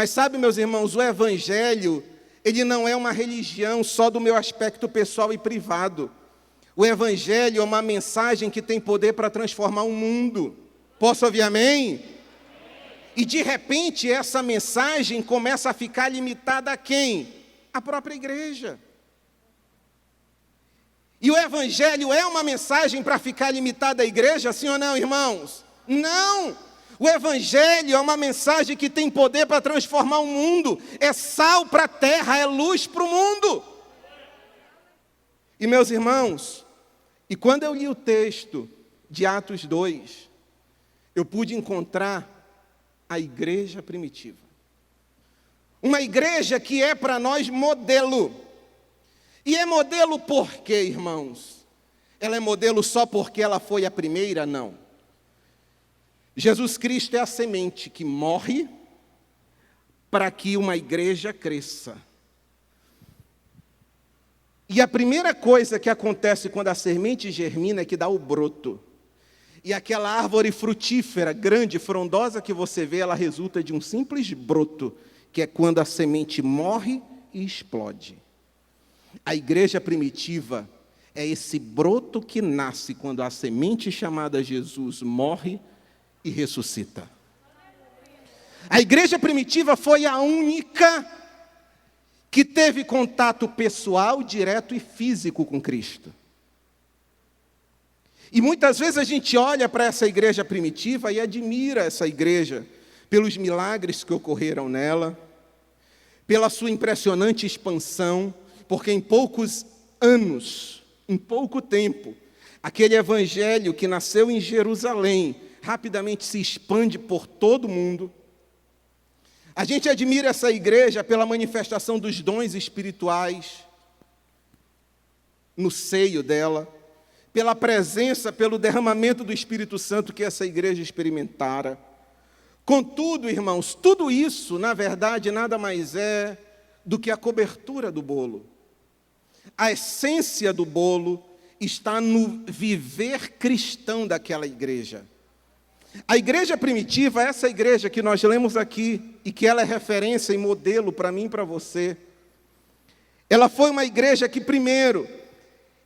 Mas sabe, meus irmãos, o Evangelho, ele não é uma religião só do meu aspecto pessoal e privado. O Evangelho é uma mensagem que tem poder para transformar o mundo. Posso ouvir amém? E de repente essa mensagem começa a ficar limitada a quem? A própria igreja. E o Evangelho é uma mensagem para ficar limitada à igreja, sim ou não, irmãos? Não! O Evangelho é uma mensagem que tem poder para transformar o mundo. É sal para a terra, é luz para o mundo. E meus irmãos, e quando eu li o texto de Atos 2, eu pude encontrar a igreja primitiva. Uma igreja que é para nós modelo. E é modelo por quê, irmãos? Ela é modelo só porque ela foi a primeira? Não. Jesus Cristo é a semente que morre para que uma igreja cresça. E a primeira coisa que acontece quando a semente germina é que dá o broto. E aquela árvore frutífera, grande, frondosa que você vê, ela resulta de um simples broto, que é quando a semente morre e explode. A igreja primitiva é esse broto que nasce quando a semente chamada Jesus morre e ressuscita. A igreja primitiva foi a única que teve contato pessoal, direto e físico com Cristo. E muitas vezes a gente olha para essa igreja primitiva e admira essa igreja pelos milagres que ocorreram nela, pela sua impressionante expansão, porque em poucos anos, em pouco tempo, aquele evangelho que nasceu em Jerusalém, rapidamente se expande por todo o mundo. A gente admira essa igreja pela manifestação dos dons espirituais no seio dela, pela presença, pelo derramamento do Espírito Santo que essa igreja experimentara. Contudo, irmãos, tudo isso, na verdade, nada mais é do que a cobertura do bolo. A essência do bolo está no viver cristão daquela igreja. A igreja primitiva, essa igreja que nós lemos aqui, e que ela é referência e modelo para mim e para você, ela foi uma igreja que, primeiro,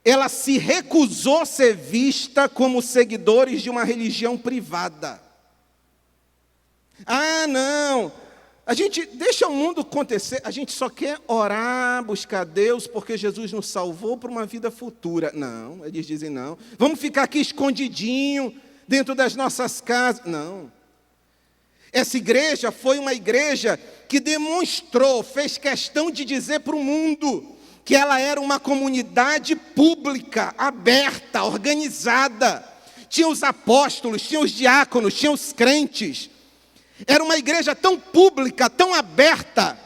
ela se recusou a ser vista como seguidores de uma religião privada. Ah, não, a gente deixa o mundo acontecer, a gente só quer orar, buscar Deus, porque Jesus nos salvou para uma vida futura. Não, eles dizem não. Vamos ficar aqui escondidinho, dentro das nossas casas. Não. Essa igreja foi uma igreja que demonstrou, fez questão de dizer para o mundo que ela era uma comunidade pública, aberta, organizada. Tinha os apóstolos, tinha os diáconos, tinha os crentes. Era uma igreja tão pública, tão aberta,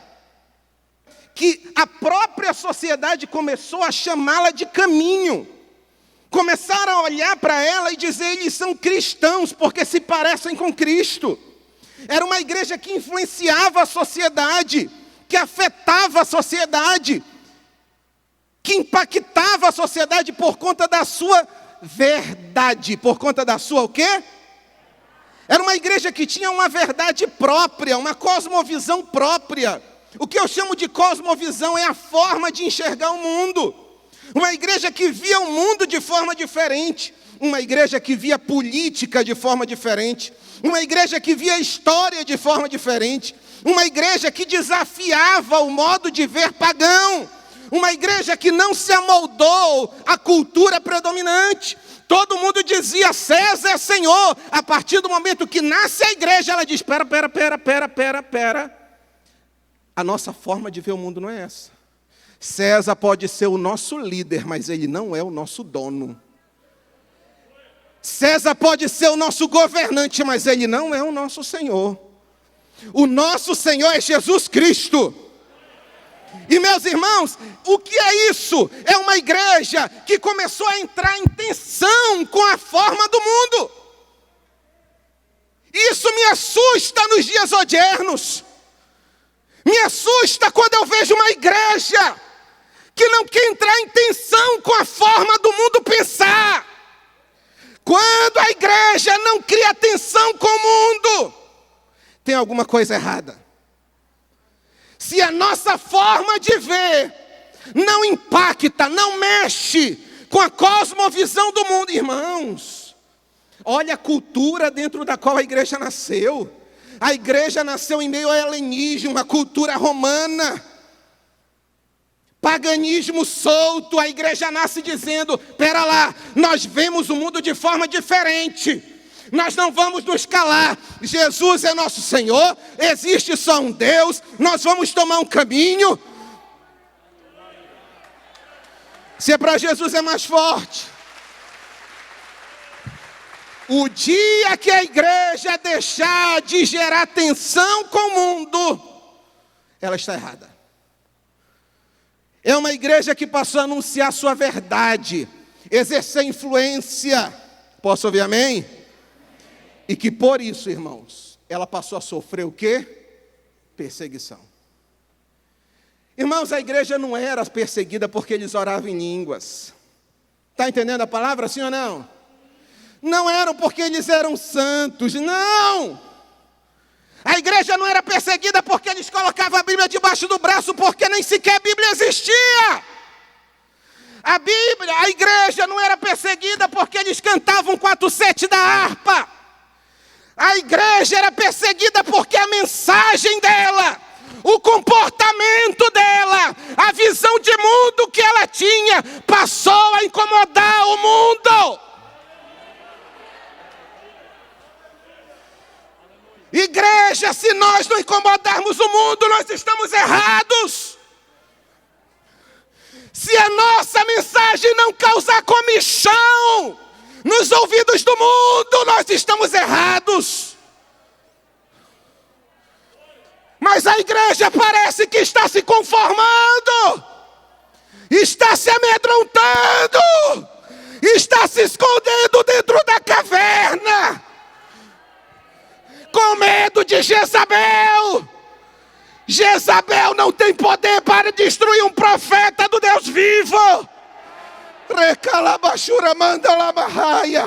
que a própria sociedade começou a chamá-la de caminho. Começaram a olhar para ela e dizer, eles são cristãos, porque se parecem com Cristo. Era uma igreja que influenciava a sociedade, que afetava a sociedade, que impactava a sociedade por conta da sua verdade, por conta da sua o quê? Era uma igreja que tinha uma verdade própria, uma cosmovisão própria. O que eu chamo de cosmovisão é a forma de enxergar o mundo. Uma igreja que via o mundo de forma diferente. Uma igreja que via política de forma diferente. Uma igreja que via história de forma diferente. Uma igreja que desafiava o modo de ver pagão. Uma igreja que não se amoldou à cultura predominante. Todo mundo dizia, César é Senhor. A partir do momento que nasce a igreja, ela diz, pera. A nossa forma de ver o mundo não é essa. César pode ser o nosso líder, mas ele não é o nosso dono. César pode ser o nosso governante, mas ele não é o nosso Senhor. O nosso Senhor é Jesus Cristo. E meus irmãos, o que é isso? É uma igreja que começou a entrar em tensão com a forma do mundo. Isso me assusta nos dias odiernos. Me assusta quando eu vejo uma igreja que não quer entrar em tensão com a forma do mundo pensar. Quando a igreja não cria tensão com o mundo, tem alguma coisa errada. se a nossa forma de ver não impacta, não mexe com a cosmovisão do mundo, irmãos, olha a cultura dentro da qual a igreja nasceu. A igreja nasceu em meio ao helenismo, uma cultura romana, paganismo solto. A igreja nasce dizendo: pera lá, nós vemos o mundo de forma diferente, nós não vamos nos calar, Jesus é nosso Senhor, existe só um Deus, nós vamos tomar um caminho. Se é para Jesus é mais forte. O dia que a igreja deixar de gerar tensão com o mundo, ela está errada. É uma igreja que passou a anunciar sua verdade, exercer influência. Posso ouvir amém? E que por isso, irmãos, ela passou a sofrer o quê? Perseguição. Irmãos, a igreja não era perseguida porque eles oravam em línguas. Está entendendo a palavra, sim ou não? Não eram porque eles eram santos, não. A igreja não era perseguida porque eles colocavam a Bíblia debaixo do braço, porque nem sequer a Bíblia existia. A igreja não era perseguida porque eles cantavam 4/7 da harpa. A igreja era perseguida porque a mensagem dela, o comportamento dela, a visão de mundo que ela tinha, passou a incomodar o mundo. Igreja, se nós não incomodarmos o mundo, nós estamos errados. Se a nossa mensagem não causar comichão nos ouvidos do mundo, nós estamos errados. Mas a igreja parece que está se conformando, está se amedrontando, está se escondendo dentro da caverna, com medo de Jezabel. Jezabel não tem poder para destruir um profeta do Deus vivo. Recalabachura manda lamarraia.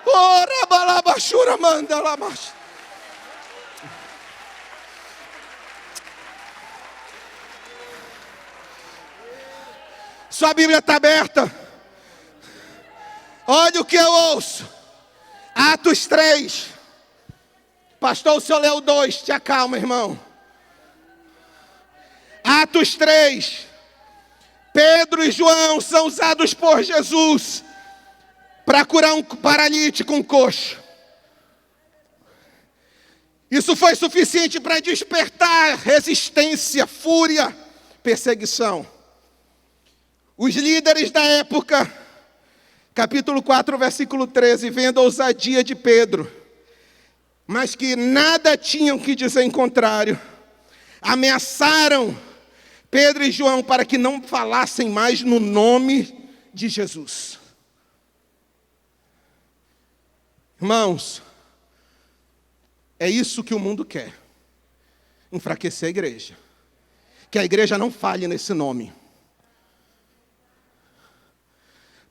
Ora balabachura manda lamach. Sua Bíblia está aberta. Olha o que eu ouço. Atos 3. Pastor, o senhor leu 2, te acalma, irmão. Atos 3. Pedro e João são usados por Jesus para curar um paralítico, um coxo. Isso foi suficiente para despertar resistência, fúria, perseguição. Os líderes da época, capítulo 4, versículo 13, vendo a ousadia de Pedro, mas que nada tinham que dizer em contrário, ameaçaram Pedro e João para que não falassem mais no nome de Jesus. Irmãos, é isso que o mundo quer, enfraquecer a igreja, que a igreja não fale nesse nome.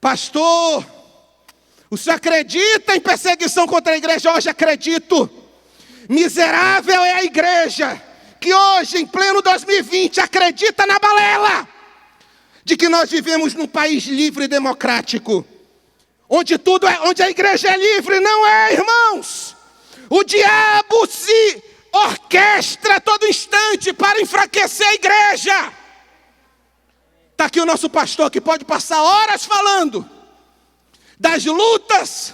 Pastor, o senhor acredita em perseguição contra a igreja? Hoje acredito. Miserável é a igreja que hoje, em pleno 2020, acredita na balela de que nós vivemos num país livre e democrático, onde a igreja é livre. Não é, irmãos. O diabo se orquestra a todo instante para enfraquecer a igreja. Está aqui o nosso pastor que pode passar horas falando das lutas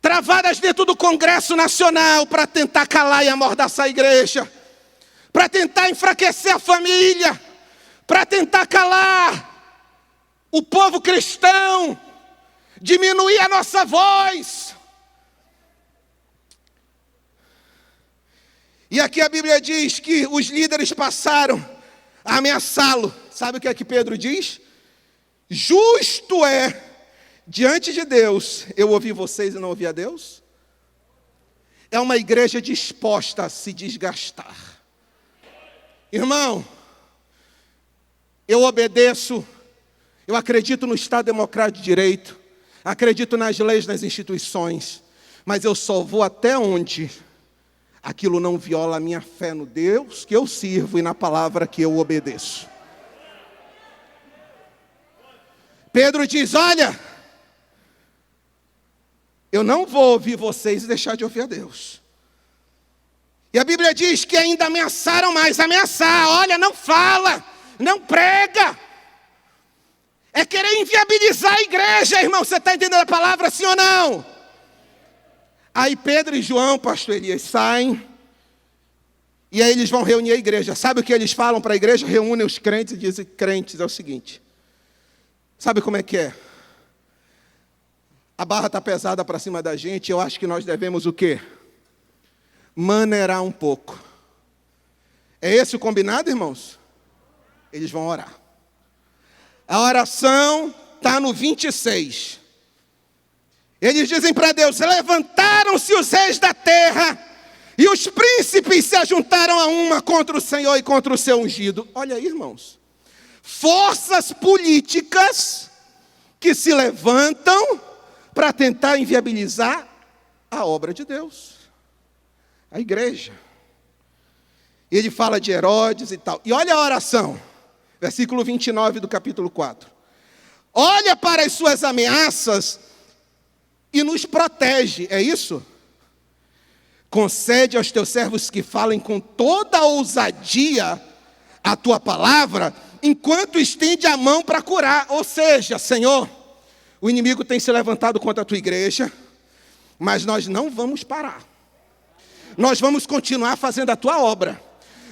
travadas dentro do Congresso Nacional para tentar calar e amordaçar a igreja, para tentar enfraquecer a família, para tentar calar o povo cristão, diminuir a nossa voz. E aqui a Bíblia diz que os líderes passaram a ameaçá-lo. Sabe o que é que Pedro diz? Justo é, diante de Deus, eu ouvi vocês e não ouvi a Deus? É uma igreja disposta a se desgastar. Irmão, eu obedeço, eu acredito no Estado Democrático de Direito, acredito nas leis, nas instituições, mas eu só vou até onde aquilo não viola a minha fé no Deus que eu sirvo e na palavra que eu obedeço. Pedro diz, olha, eu não vou ouvir vocês e deixar de ouvir a Deus. E a Bíblia diz que ainda ameaçaram mais, olha, não fala, não prega. É querer inviabilizar a igreja, irmão, você está entendendo a palavra, sim ou não? Aí Pedro e João, pastor Elias, saem, e aí eles vão reunir a igreja. Sabe o que eles falam para a igreja? Reúnem os crentes e dizem, crentes, é o seguinte, sabe como é que é? A barra está pesada para cima da gente, eu acho que nós devemos o quê? Maneirar um pouco. É esse o combinado, irmãos? Eles vão orar. A oração está no 26. Eles dizem para Deus, levantaram-se os reis da terra, e os príncipes se ajuntaram a uma contra o Senhor e contra o seu ungido. Olha aí, irmãos. Forças políticas que se levantam para tentar inviabilizar a obra de Deus. A igreja. Ele fala de Herodes e tal. E olha a oração. Versículo 29 do capítulo 4. Olha para as suas ameaças e nos protege. É isso? Concede aos teus servos que falem com toda a ousadia a tua palavra, enquanto estende a mão para curar. Ou seja, Senhor, o inimigo tem se levantado contra a tua igreja, mas nós não vamos parar. Nós vamos continuar fazendo a tua obra.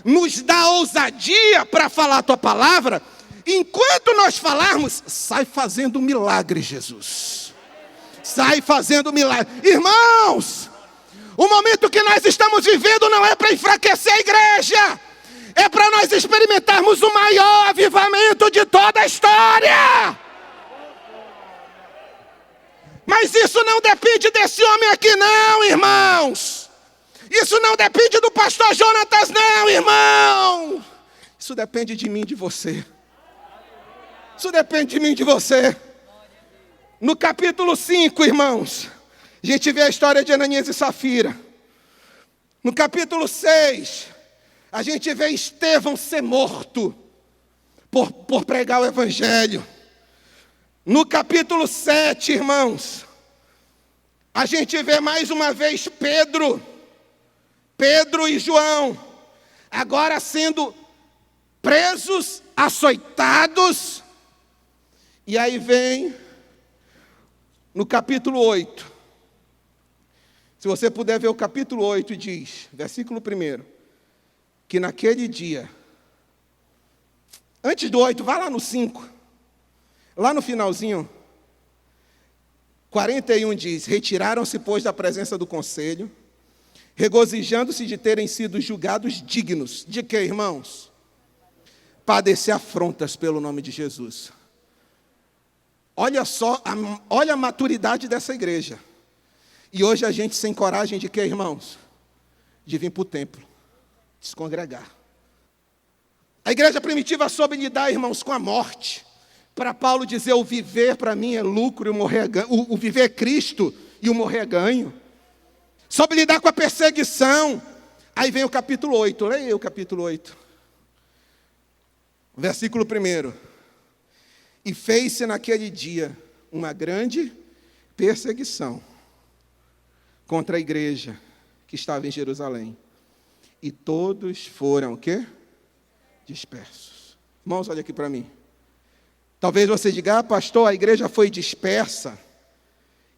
Nos dá ousadia para falar a tua palavra. Enquanto nós falarmos, sai fazendo milagre, Jesus. Sai fazendo milagre. Irmãos, o momento que nós estamos vivendo não é para enfraquecer a igreja. É para nós experimentarmos o maior avivamento de toda a história. Mas isso não depende desse homem aqui não, irmãos. Isso não depende do pastor Jonatas não, irmão. Isso depende de mim e de você. Isso depende de mim e de você. No capítulo 5, irmãos, a gente vê a história de Ananias e Safira. No capítulo 6, a gente vê Estevão ser morto por pregar o evangelho. No capítulo 7, irmãos, a gente vê mais uma vez Pedro e João, agora sendo presos, açoitados. E aí vem no capítulo 8. Se você puder ver o capítulo 8, diz, versículo 1, que naquele dia, antes do 8, vai lá no 5, lá no finalzinho, 41 diz, retiraram-se, pois, da presença do conselho, regozijando-se de terem sido julgados dignos. De quê, irmãos? Padecer afrontas pelo nome de Jesus. Olha só, olha a maturidade dessa igreja. E hoje a gente sem coragem de quê, irmãos? De vir para o templo, de se congregar. A igreja primitiva soube lidar, irmãos, com a morte. Para Paulo dizer, o viver para mim é lucro e o morrer é ganho. O viver é Cristo e o morrer é ganho. Soube lidar com a perseguição. Aí vem o capítulo 8. Leia o capítulo 8. Versículo 1. E fez-se naquele dia uma grande perseguição contra a igreja que estava em Jerusalém. E todos foram o quê? Dispersos. Irmãos, olha aqui para mim. Talvez você diga, pastor, a igreja foi dispersa.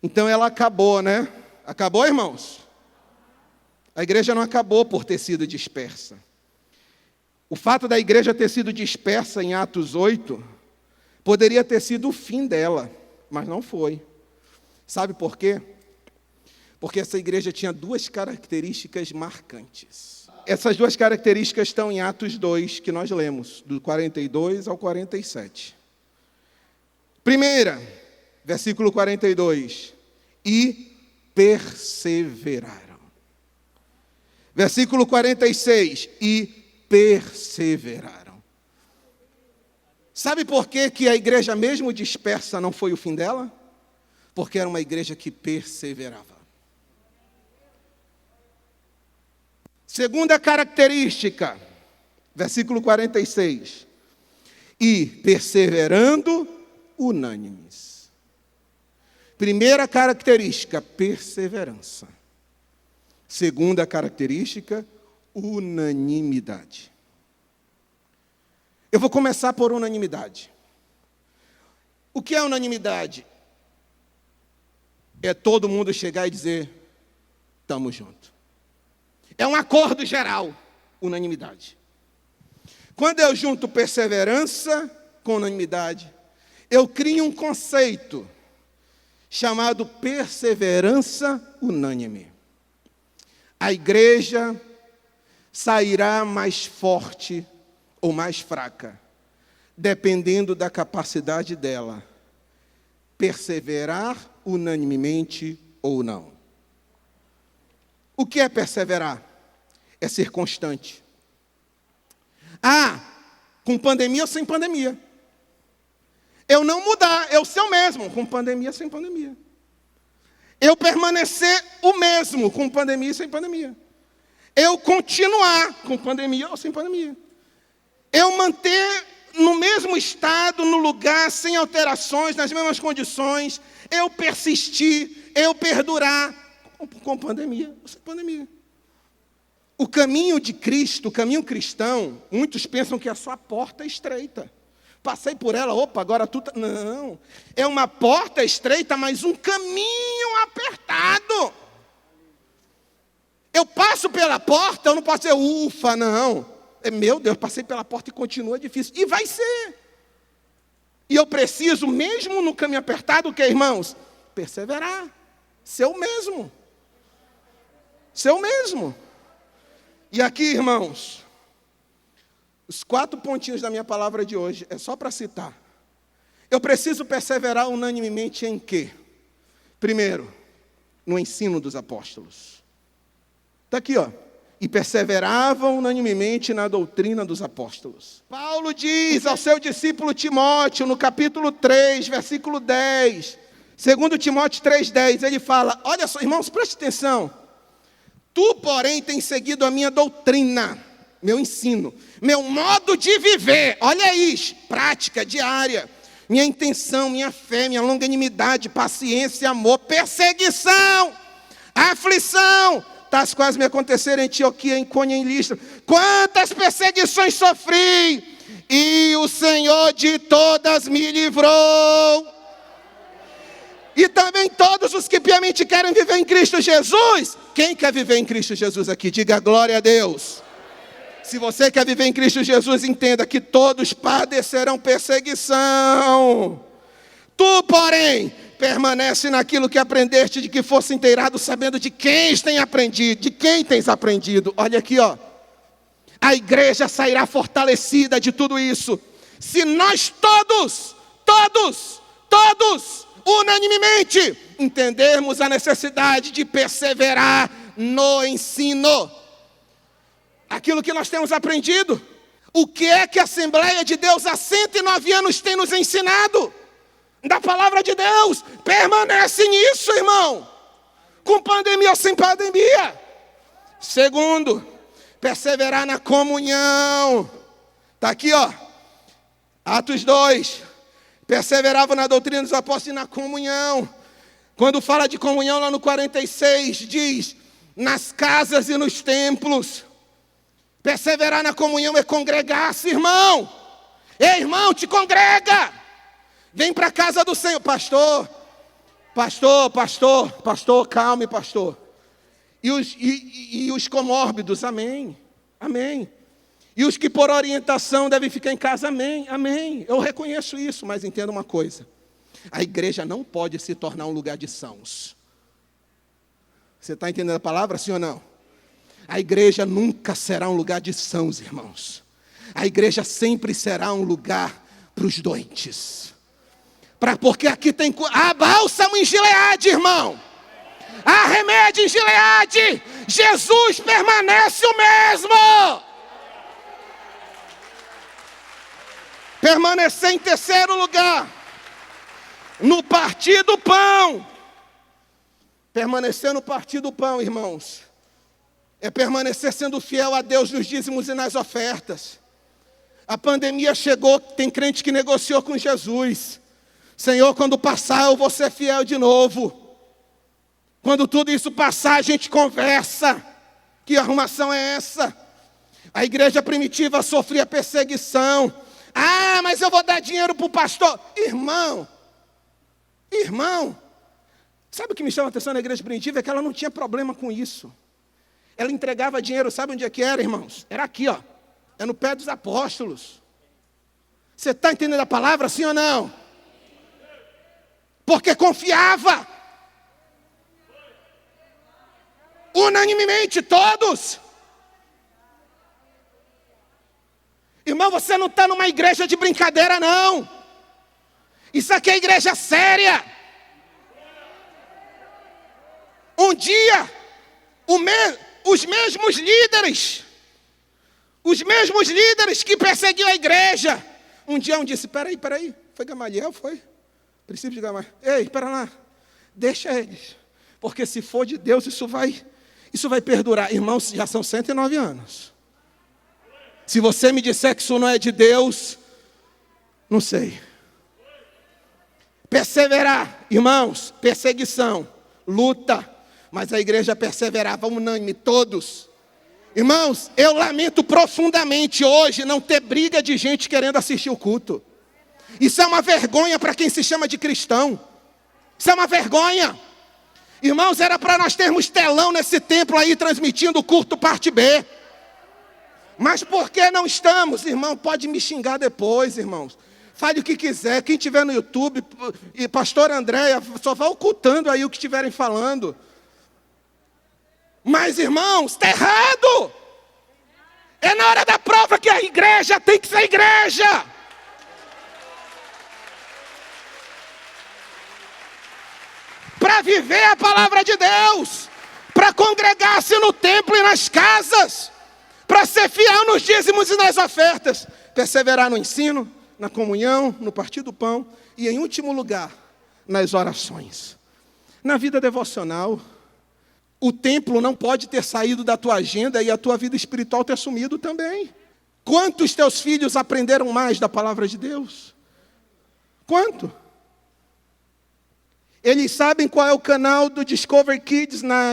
Então ela acabou, né? Acabou, irmãos? A igreja não acabou por ter sido dispersa. O fato da igreja ter sido dispersa em Atos 8, poderia ter sido o fim dela, mas não foi. Sabe por quê? Porque essa igreja tinha duas características marcantes. Essas duas características estão em Atos 2, que nós lemos, do 42 ao 47. Primeira, versículo 42. E perseveraram. Versículo 46. E perseveraram. Sabe por que a igreja, mesmo dispersa, não foi o fim dela? Porque era uma igreja que perseverava. Segunda característica, versículo 46. E perseverando unânimes. Primeira característica, perseverança. Segunda característica, unanimidade. Eu vou começar por unanimidade. O que é unanimidade? É todo mundo chegar e dizer, estamos juntos. É um acordo geral, unanimidade. Quando eu junto perseverança com unanimidade, eu crio um conceito chamado perseverança unânime. A igreja sairá mais forte ou mais fraca, dependendo da capacidade dela, perseverar unanimemente ou não. O que é perseverar? É ser constante. Com pandemia ou sem pandemia. Eu não mudar, eu ser o mesmo, com pandemia ou sem pandemia. Eu permanecer o mesmo, com pandemia ou sem pandemia. Eu continuar, com pandemia ou sem pandemia. Eu manter no mesmo estado, no lugar, sem alterações, nas mesmas condições. Eu persistir, eu perdurar, com pandemia ou sem pandemia. O caminho de Cristo, o caminho cristão, muitos pensam que é só a porta estreita. Passei por ela, agora tudo... Não, é uma porta estreita, mas um caminho apertado. Eu passo pela porta, eu não posso dizer, ufa, não. Meu Deus, passei pela porta e continua difícil. E vai ser. E eu preciso, mesmo no caminho apertado, o que, irmãos? Perseverar. Ser o mesmo. Ser o mesmo. E aqui, irmãos, os 4 pontinhos da minha palavra de hoje, é só para citar. Eu preciso perseverar unanimemente em quê? Primeiro, no ensino dos apóstolos. Está aqui, E perseveravam unanimemente na doutrina dos apóstolos. Paulo diz ao seu discípulo Timóteo, no capítulo 3, versículo 10. 2 Timóteo 3,10, ele fala, olha só, irmãos, preste atenção. Tu, porém, tens seguido a minha doutrina, meu ensino, meu modo de viver. Olha isso, prática diária. Minha intenção, minha fé, minha longanimidade, paciência, amor, perseguição, aflição, tais quais me aconteceram em Antioquia, em Icônio e em Listra. Quantas perseguições sofri, e o Senhor de todas me livrou. E também todos os que piamente querem viver em Cristo Jesus. Quem quer viver em Cristo Jesus aqui? Diga glória a Deus. Se você quer viver em Cristo Jesus, entenda que todos padecerão perseguição. Tu, porém, permanece naquilo que aprendeste, de que fosse inteirado, sabendo de quem tens aprendido. De quem tens aprendido. Olha aqui, A igreja sairá fortalecida de tudo isso, se nós todos, unanimemente, entendermos a necessidade de perseverar no ensino. Aquilo que nós temos aprendido. O que é que a Assembleia de Deus há 109 anos tem nos ensinado? Da palavra de Deus. Permanece nisso, irmão. Com pandemia ou sem pandemia. Segundo, perseverar na comunhão. Está aqui, Atos 2. Perseveravam na doutrina dos apóstolos e na comunhão. Quando fala de comunhão lá no 46, diz, nas casas e nos templos. Perseverar na comunhão é congregar-se, irmão. Ei, irmão, te congrega. Vem para a casa do Senhor. Pastor, calme, pastor. E os comórbidos, amém. E os que por orientação devem ficar em casa, amém. Eu reconheço isso, mas entenda uma coisa. A igreja não pode se tornar um lugar de sãos. Você está entendendo a palavra, sim ou não? A igreja nunca será um lugar de sãos, irmãos. A igreja sempre será um lugar para os doentes. Porque aqui tem... Há bálsamo em Gileade, irmão. Há remédio em Gileade. Jesus permanece o mesmo. Permanecer em terceiro lugar, no partir do pão. Permanecer no partir do pão, irmãos. É permanecer sendo fiel a Deus nos dízimos e nas ofertas. A pandemia chegou, tem crente que negociou com Jesus. Senhor, quando passar eu vou ser fiel de novo. Quando tudo isso passar, a gente conversa. Que arrumação é essa? A igreja primitiva sofria perseguição. Ah, mas eu vou dar dinheiro para o pastor. Irmão, sabe o que me chama a atenção na igreja primitiva? É que ela não tinha problema com isso. Ela entregava dinheiro, sabe onde é que era, irmãos? Era aqui, ó. É no pé dos apóstolos. Você está entendendo a palavra, sim ou não? Porque confiava. Unanimemente, todos. Irmão, você não está numa igreja de brincadeira, não. Isso aqui é igreja séria. Um dia, os mesmos líderes que perseguiam a igreja, um dia disse, peraí, foi Gamaliel, foi? Princípio de Gamaliel. Ei, espera lá, deixa eles, porque se for de Deus, isso vai perdurar. Irmãos, já são 109 anos. Se você me disser que isso não é de Deus, não sei. Perseverar, irmãos, perseguição, luta, mas a igreja perseverava unânime, todos. Irmãos, eu lamento profundamente hoje não ter briga de gente querendo assistir o culto. Isso é uma vergonha para quem se chama de cristão. Isso é uma vergonha. Irmãos, era para nós termos telão nesse templo aí, transmitindo o culto parte B. Mas por que não estamos, irmão? Pode me xingar depois, irmãos. Fale o que quiser. Quem estiver no YouTube, e pastor Andréia, só vá ocultando aí o que estiverem falando. Mas, irmãos, está errado. É na hora da prova que a igreja tem que ser igreja. Para viver a palavra de Deus. Para congregar-se no templo e nas casas. Para ser fiel nos dízimos e nas ofertas. Perseverar no ensino, na comunhão, no partir do pão. E em último lugar, nas orações. Na vida devocional. O templo não pode ter saído da tua agenda e a tua vida espiritual ter sumido também. Quantos teus filhos aprenderam mais da palavra de Deus? Quanto? Eles sabem qual é o canal do Discovery Kids lá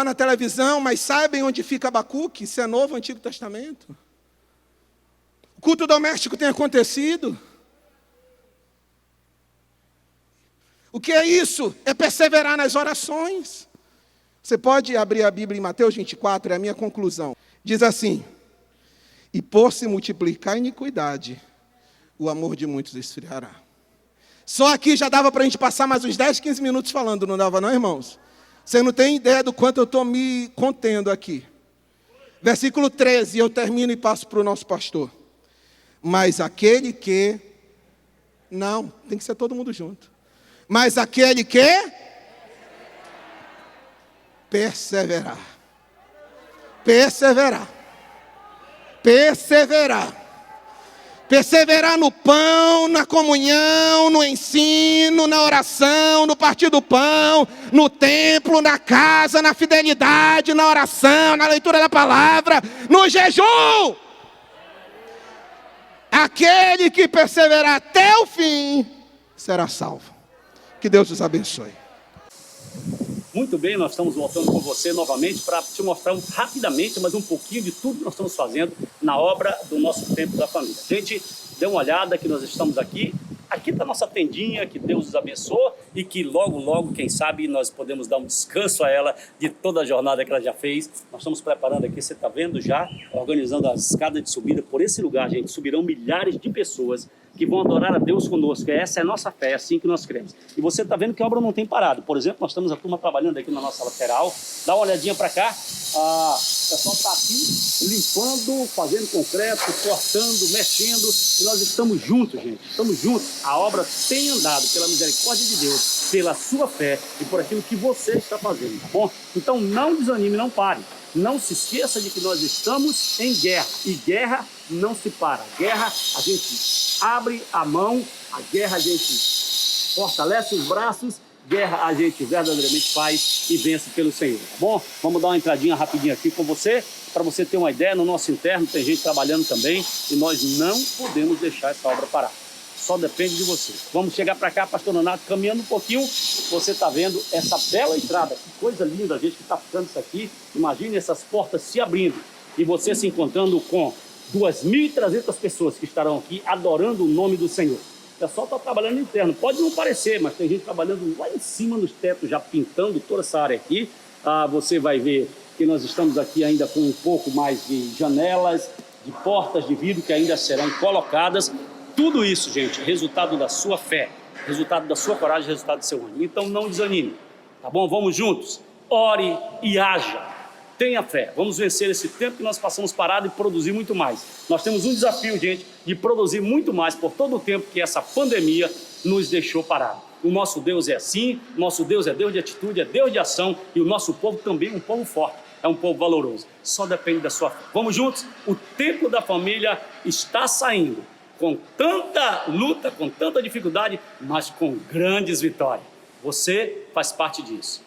na televisão, mas sabem onde fica Abacuque? Se é Novo ou Antigo Testamento? O culto doméstico tem acontecido? O que é isso? É perseverar nas orações. Você pode abrir a Bíblia em Mateus 24, é a minha conclusão. Diz assim, e por se multiplicar a iniquidade, o amor de muitos esfriará. Só aqui já dava para a gente passar mais uns 10, 15 minutos falando, não dava não, irmãos? Você não tem ideia do quanto eu estou me contendo aqui. Versículo 13, eu termino e passo para o nosso pastor. Mas aquele que... Não, tem que ser todo mundo junto. Mas aquele que... Perseverar. Perseverar no pão, na comunhão, no ensino, na oração, no partir do pão, no templo, na casa, na fidelidade, na oração, na leitura da palavra, no jejum. Aquele que perseverar até o fim será salvo. Que Deus os abençoe. Muito bem, nós estamos voltando com você novamente para te mostrar rapidamente, mas um pouquinho de tudo que nós estamos fazendo na obra do nosso Templo da Família. Gente, dê uma olhada que nós estamos aqui está a nossa tendinha, que Deus os abençoe e que logo, quem sabe, nós podemos dar um descanso a ela de toda a jornada que ela já fez. Nós estamos preparando aqui, você está vendo já, organizando as escadas de subida por esse lugar, gente. Subirão milhares de pessoas que vão adorar a Deus conosco. Essa é a nossa fé, é assim que nós cremos. E você está vendo que a obra não tem parado. Por exemplo, nós estamos a turma trabalhando aqui na nossa lateral. Dá uma olhadinha para cá. O pessoal está aqui limpando, fazendo concreto, cortando, mexendo. E nós estamos juntos, gente. Estamos juntos. A obra tem andado pela misericórdia de Deus, pela sua fé e por aquilo que você está fazendo, tá bom? Então não desanime, não pare. Não se esqueça de que nós estamos em guerra. E guerra não se para. Guerra a gente abre a mão, a guerra a gente fortalece os braços guerra a gente verdadeiramente faz e vence pelo Senhor, tá bom? Vamos dar uma entradinha rapidinho aqui com você, para você ter uma ideia. No nosso interno tem gente trabalhando também e nós não podemos deixar essa obra parar. Só depende de você. Vamos chegar para cá, pastor Nonato, caminhando um pouquinho. Você está vendo essa bela entrada. Que coisa linda, a gente que está ficando isso aqui. Imagine essas portas se abrindo e você se encontrando com 2.300 pessoas que estarão aqui adorando o nome do Senhor. O pessoal está trabalhando interno. Pode não parecer, mas tem gente trabalhando lá em cima nos tetos, já pintando toda essa área aqui. Você vai ver que nós estamos aqui ainda com um pouco mais de janelas, de portas de vidro que ainda serão colocadas. Tudo isso, gente, resultado da sua fé, resultado da sua coragem, resultado do seu ânimo. Então não desanime, tá bom? Vamos juntos, ore e haja, tenha fé. Vamos vencer esse tempo que nós passamos parado e produzir muito mais. Nós temos um desafio, gente, de produzir muito mais por todo o tempo que essa pandemia nos deixou parado. O nosso Deus é assim, nosso Deus é Deus de atitude, é Deus de ação, e o nosso povo também é um povo forte, é um povo valoroso. Só depende da sua fé. Vamos juntos? O tempo da família está saindo, com tanta luta, com tanta dificuldade, mas com grandes vitórias. Você faz parte disso.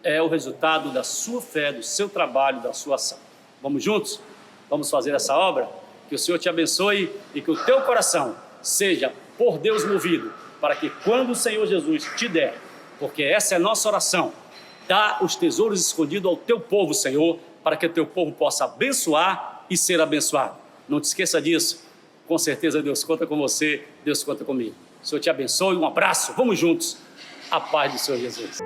É o resultado da sua fé, do seu trabalho, da sua ação. Vamos juntos? Vamos fazer essa obra? Que o Senhor te abençoe e que o teu coração seja por Deus movido, para que quando o Senhor Jesus te der, porque essa é a nossa oração, dá os tesouros escondidos ao teu povo, Senhor, para que o teu povo possa abençoar e ser abençoado. Não te esqueça disso. Com certeza Deus conta com você, Deus conta comigo. O Senhor te abençoe, um abraço, vamos juntos. A paz do Senhor Jesus.